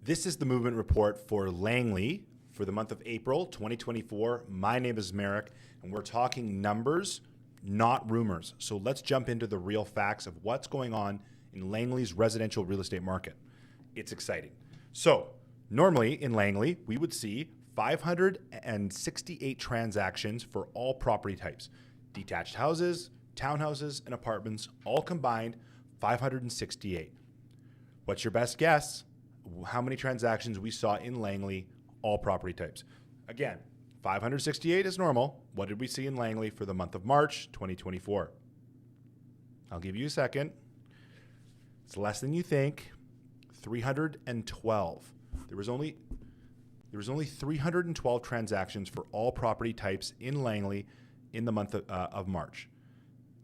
This is the movement report for Langley for the month of April 2024. My name is Merrick, and we're talking numbers, not rumors. So let's jump into the real facts of what's going on in Langley's residential real estate market. It's exciting. So normally in Langley, we would see 568 transactions for all property types: detached houses, townhouses, and apartments, all combined, 568. What's your best guess how many transactions we saw in Langley, all property types? Again, 568 is normal. What did we see in Langley for the month of March 2024? I'll give you a second. It's less than you think. 312. There was only 312 transactions for all property types in Langley in the month of March.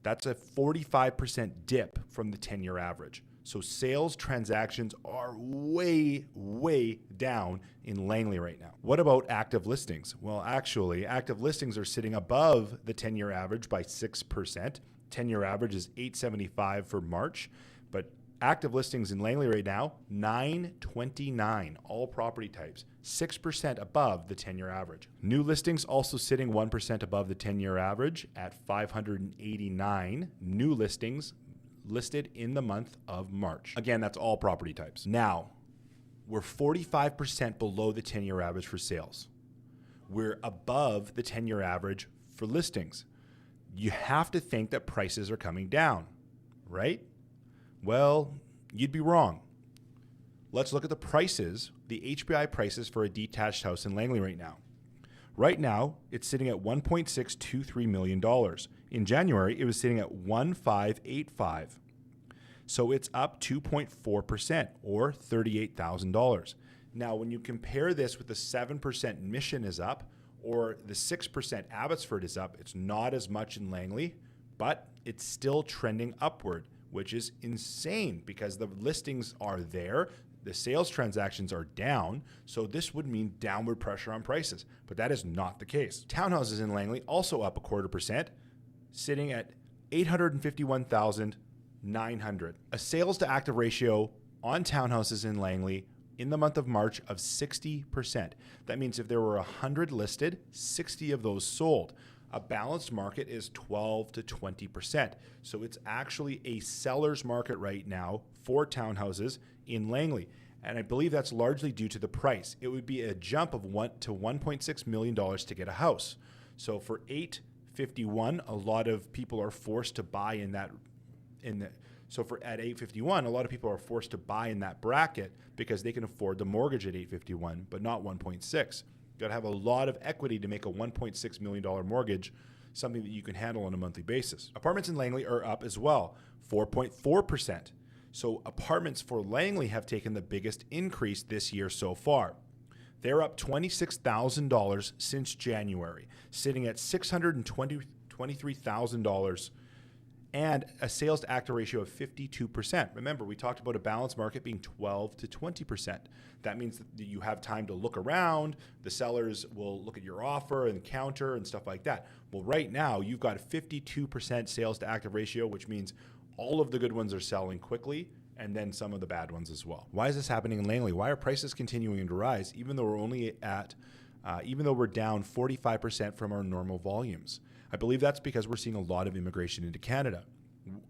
That's a 45% dip from the 10-year average. So sales transactions are way, way down in Langley right now. What about active listings? Well, actually, active listings are sitting above the 10-year average by 6%. 10-year average is 875 for March, but active listings in Langley right now, 929, all property types, 6% above the 10-year average. New listings also sitting 1% above the 10-year average at 589 new listings listed in the month of March. Again, that's all property types. Now, we're 45% below the 10-year average for sales. We're above the 10-year average for listings. You have to think that prices are coming down, right? Well, you'd be wrong. Let's look at the prices, the HPI prices for a detached house in Langley right now. Right now, it's sitting at $1.623 million. In January, it was sitting at $1,585. So it's up 2.4% or $38,000. Now, when you compare this with the 7% Mission is up or the 6% Abbotsford is up, it's not as much in Langley, but it's still trending upward, which is insane because the listings are there. The sales transactions are down, so this would mean downward pressure on prices, but that is not the case. Townhouses in Langley also up 0.25%, sitting at $851,900. A sales to active ratio on townhouses in Langley in the month of March of 60%. That means if there were 100 listed, 60 of those sold. A balanced market is 12 to 20%. So it's actually a seller's market right now for townhouses in Langley. And I believe that's largely due to the price. It would be a jump of $1 to $1.6 million to get a house. So for $851, a lot of people are forced to buy at $851, a lot of people are forced to buy in that bracket because they can afford the mortgage at $851, but not $1.6. You got to have a lot of equity to make a $1.6 million mortgage something that you can handle on a monthly basis. Apartments in Langley are up as well, 4.4%. So apartments for Langley have taken the biggest increase this year so far. They're up $26,000 since January, sitting at $623,000 and a sales to active ratio of 52%. Remember, we talked about a balanced market being 12 to 20%. That means that you have time to look around. The sellers will look at your offer and counter and stuff like that. Well, right now, you've got a 52% sales to active ratio, which means all of the good ones are selling quickly and then some of the bad ones as well. Why is this happening in Langley? Why are prices continuing to rise even though we're down 45% from our normal volumes? I believe that's because we're seeing a lot of immigration into Canada.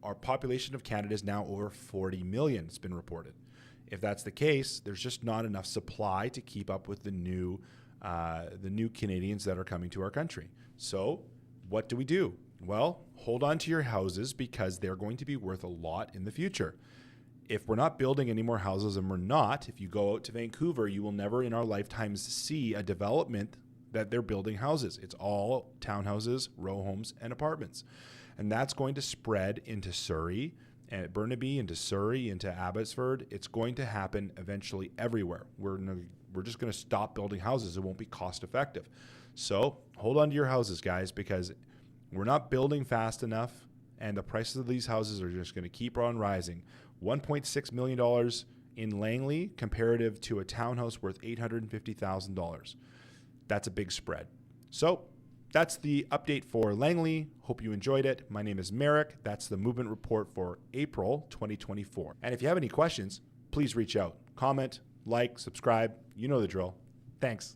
Our population of Canada is now over 40 million, it's been reported. If that's the case, there's just not enough supply to keep up with the new Canadians that are coming to our country. So what do? Well, hold on to your houses because they're going to be worth a lot in the future. If we're not building any more houses, and if you go out to Vancouver, you will never in our lifetimes see a development that they're building houses. It's all townhouses, row homes, and apartments. And that's going to spread into Surrey, and Burnaby, into Surrey, into Abbotsford. It's going to happen eventually everywhere. We're just going to stop building houses. It won't be cost effective. So hold on to your houses, guys, because we're not building fast enough, and the prices of these houses are just going to keep on rising. $1.6 million in Langley comparative to a townhouse worth $850,000. That's a big spread. So that's the update for Langley. Hope you enjoyed it. My name is Merrick. That's the movement report for April 2024. And if you have any questions, please reach out, comment, like, subscribe. You know the drill. Thanks.